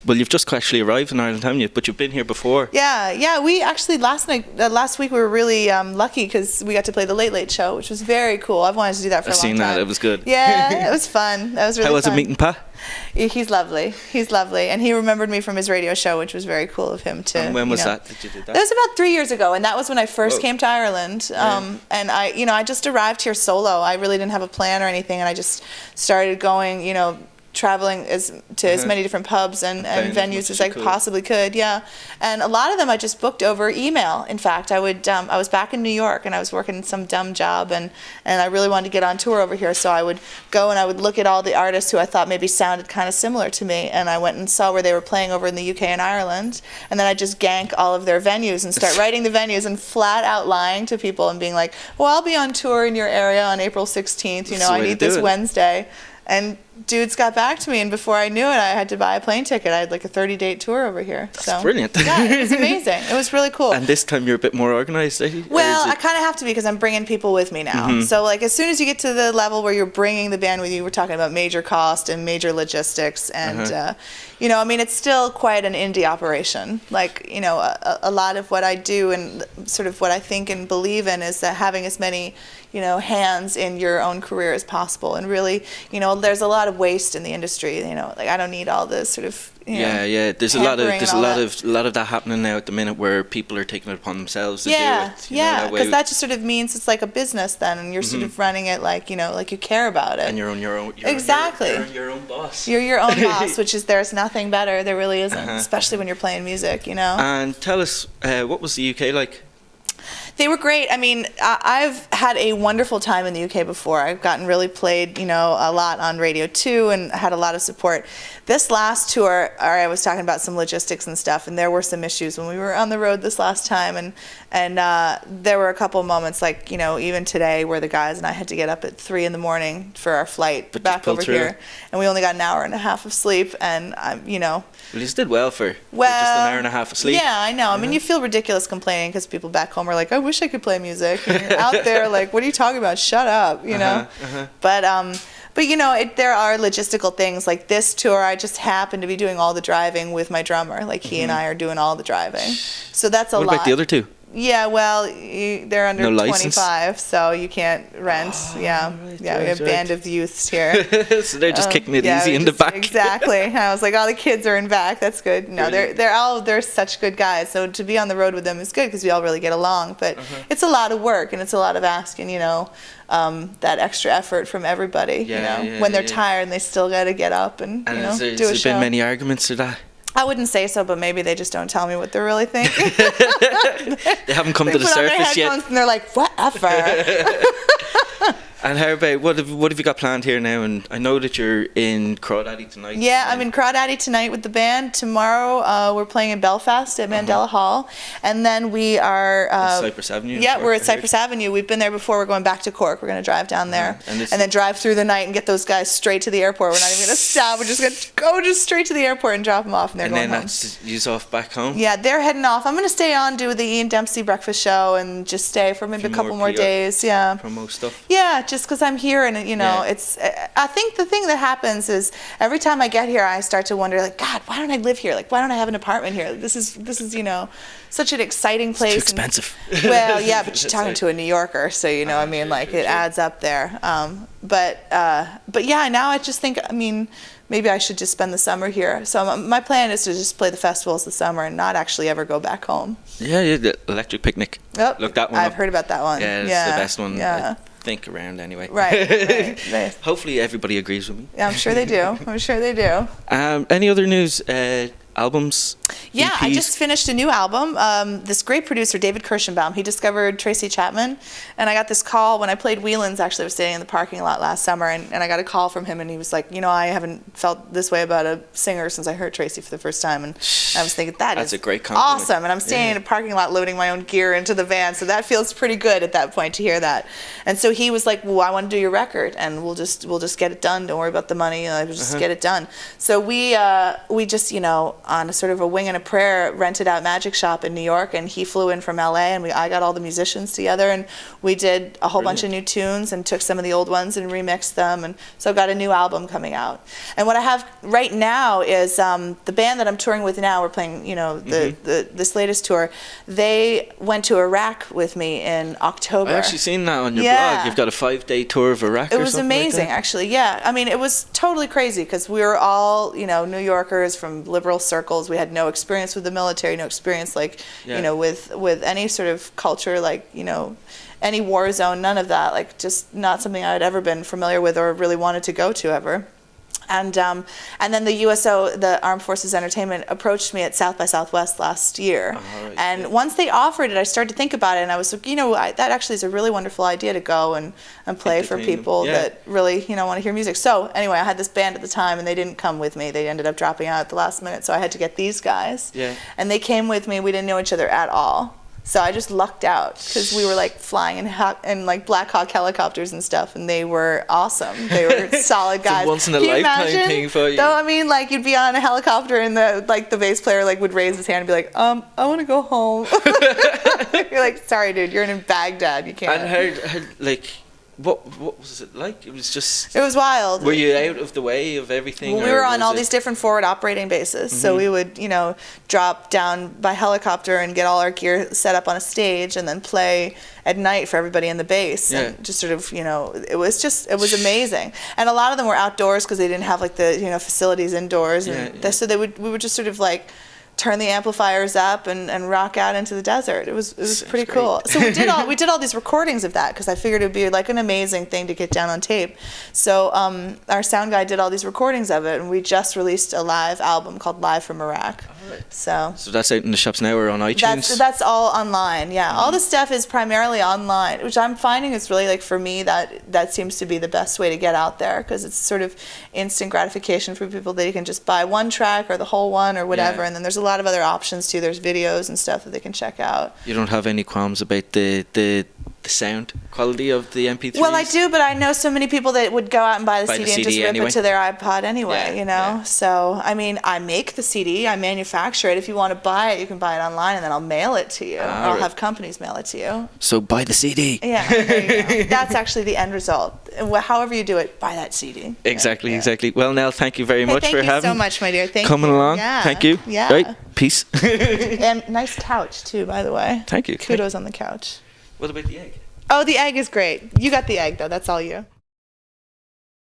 well, you've just actually arrived in Ireland, haven't you? But you've been here before. Yeah. We actually last week we were really lucky because we got to play the Late Late Show, which was very cool. I've wanted to do that for a long time. I've seen that. It was good. Yeah, it was fun. That was really fun. How was it meeting Pat? He's lovely. And he remembered me from his radio show, which was very cool of him to. And when was that? Did you do that? It was about 3 years ago, and that was when I first came to Ireland. And I just arrived here solo. I really didn't have a plan or anything, and I just started going, traveling as many different pubs and venues as I possibly could. Yeah, and a lot of them I just booked over email. In fact, I was back in New York and I was working some dumb job and I really wanted to get on tour over here, so I would go and I would look at all the artists who I thought maybe sounded kind of similar to me, and I went and saw where they were playing over in the UK and Ireland, and then I just gank all of their venues and start writing the venues and flat out lying to people and being like, well, I'll be on tour in your area on April 16th, I need this Wednesday. And dudes got back to me, and before I knew it, I had to buy a plane ticket. I had like a 30-date tour over here. That's brilliant. Yeah, it was amazing. It was really cool. And this time you're a bit more organized, eh? Well, I kind of have to be because I'm bringing people with me now. So like as soon as you get to the level where you're bringing the band with you, we're talking about major cost and major logistics. And, it's still quite an indie operation. Like, a lot of what I do and sort of what I think and believe in is that having as many hands in your own career as possible. And really, there's a lot of waste in the industry. Like I don't need all this sort of. There's a lot of that happening now at the minute where people are taking it upon themselves to do it. Because that just sort of means it's like a business then, and you're sort of running it like like you care about it. And you're on your own. Exactly. You're your own boss. You're your own boss, which is there's nothing better. There really isn't, especially when you're playing music. And tell us, what was the UK like? They were great. I mean, I've had a wonderful time in the UK before. I've gotten really played, a lot on Radio 2 and had a lot of support. This last tour, I was talking about some logistics and stuff, and there were some issues when we were on the road this last time, and there were a couple of moments, like, even today, where the guys and I had to get up at 3 a.m. for our flight back over here, and we only got an hour and a half of sleep, and Well, you just did well for just an hour and a half of sleep. Yeah, I know. I mean, you feel ridiculous complaining because people back home are like, I wish I could play music. And you're out there like, what are you talking about? Shut up, But there are logistical things. Like this tour, I just happen to be doing all the driving with my drummer. Like he and I are doing all the driving. So that's a lot. What about the other two? Yeah, well, they're under 25, so you can't rent. Right, we have a band of youths here. So they're just kicking it easy in the back. Exactly. I was like, the kids are in back. That's good. No, they're such good guys. So to be on the road with them is good because we all really get along. But it's a lot of work and it's a lot of asking. That extra effort from everybody. When they're tired and they still got to get up and do a show. Has there been many arguments to that? I wouldn't say so, but maybe they just don't tell me what they're really thinking. They haven't come to the surface yet. And they're like, whatever. And how about, what have you got planned here now? And I know that you're in Crawdaddy tonight. Yeah, I'm in Crawdaddy tonight with the band. Tomorrow we're playing in Belfast at Mandela Hall. And then we are... Cypress Avenue? Yeah, we're at Cypress Avenue. We've been there before. We're going back to Cork. We're going to drive down there. And then drive through the night and get those guys straight to the airport. We're not even going to stop. We're just going to go just straight to the airport and drop them off. And they're going home. And then that's you's off back home? Yeah, they're heading off. I'm going to stay on, do the Ian Dempsey breakfast show and just stay for maybe a couple more days. Yeah. Promo stuff? Yeah, just because I'm here. And it's. I think the thing that happens is every time I get here, I start to wonder, like, God, why don't I live here? Like, why don't I have an apartment here? This is such an exciting place. It's too expensive. Well, yeah, but you're talking to a New Yorker, so it adds up there. But yeah, now I just think, maybe I should just spend the summer here. So my plan is to just play the festivals this summer and not actually ever go back home. Yeah, the Electric Picnic. Oh, look that one. I've heard about that one. Yeah, it's the best one. Yeah. I think around anyway. Right. Hopefully everybody agrees with me. Yeah, I'm sure they do. Any other news? Albums? Yeah, EPs? I just finished a new album. This great producer, David Kirschenbaum, he discovered Tracy Chapman, and I got this call when I played Whelan's. Actually, I was sitting in the parking lot last summer, and I got a call from him, and he was like, I haven't felt this way about a singer since I heard Tracy for the first time, and I was thinking, that's a great compliment. Awesome, and I'm standing in a parking lot loading my own gear into the van, so that feels pretty good at that point to hear that. And so he was like, well, I want to do your record, and we'll just get it done. Don't worry about the money. We'll just get it done. So we just, on a sort of a Wing and a Prayer rented out Magic Shop in New York, and he flew in from LA, and I got all the musicians together, and we did a whole bunch of new tunes and took some of the old ones and remixed them, and so I've got a new album coming out. And what I have right now is the band that I'm touring with now. We're playing, you know, this latest tour. They went to Iraq with me in October. I actually seen that on your blog. You've got a 5-day tour of Iraq. It was amazing, like actually. Yeah, I mean, it was totally crazy because we were all, you know, New Yorkers from liberal circles. We had no experience with the military, no experience, like, you know, with any sort of culture, like, you know, any war zone, none of that. Like, just not something I had ever been familiar with or really wanted to go to ever. And then the USO, the Armed Forces Entertainment, approached me at South by Southwest last year. And once they offered it, I started to think about it, and I was like, you know, that actually is a really wonderful idea to go and play for people that really, you know, want to hear music. So anyway, I had this band at the time, and they didn't come with me. They ended up dropping out at the last minute, so I had to get these guys. And they came with me. We didn't know each other at all. So I just lucked out because we were like flying in like Black Hawk helicopters and stuff, and they were awesome. They were solid guys. It's a once in a lifetime thing for you. Though, I mean, like you'd be on a helicopter and the bass player like would raise his hand and be like, I want to go home. You're like, sorry, dude, you're in Baghdad. You can't. And how like. What was it like? It was wild. Were you out of the way of everything? Well, we were on all these different forward operating bases. So we would, you know, drop down by helicopter and get all our gear set up on a stage and then play at night for everybody in the base. And just sort of, you know, it was amazing. And a lot of them were outdoors because they didn't have like the, you know, facilities indoors. And so we would just sort of like turn the amplifiers up and rock out into the desert. It was pretty cool. So we did all these recordings of that because I figured it would be like an amazing thing to get down on tape. So our sound guy did all these recordings of it, and we just released a live album called Live from Iraq. So that's out in the shops now or on iTunes? That's all online, yeah. All the stuff is primarily online, which I'm finding is really, like, for me, that seems to be the best way to get out there because it's sort of instant gratification for people that you can just buy one track or the whole one or whatever, and then there's a lot of other options too. There's videos and stuff that they can check out. You don't have any qualms about the sound quality of the MP3s? Well, I do, but I know so many people that would go out and buy the CD and just rip it to their iPod anyway, you know? So, I mean, I make the CD, I manufacture it. If you want to buy it, you can buy it online, and then I'll mail it to you. Or I'll have companies mail it to you. So buy the CD. Yeah, there you go. That's actually the end result. However you do it, buy that CD. Exactly, exactly. Well, Nell, thank you very much for having Thank you so much, my dear. Thank you. Coming along. Thank you. Yeah. Right, peace. And nice couch, too, by the way. Thank you. Kudos on the couch. What about the egg? Oh, the egg is great. You got the egg, though. That's all you.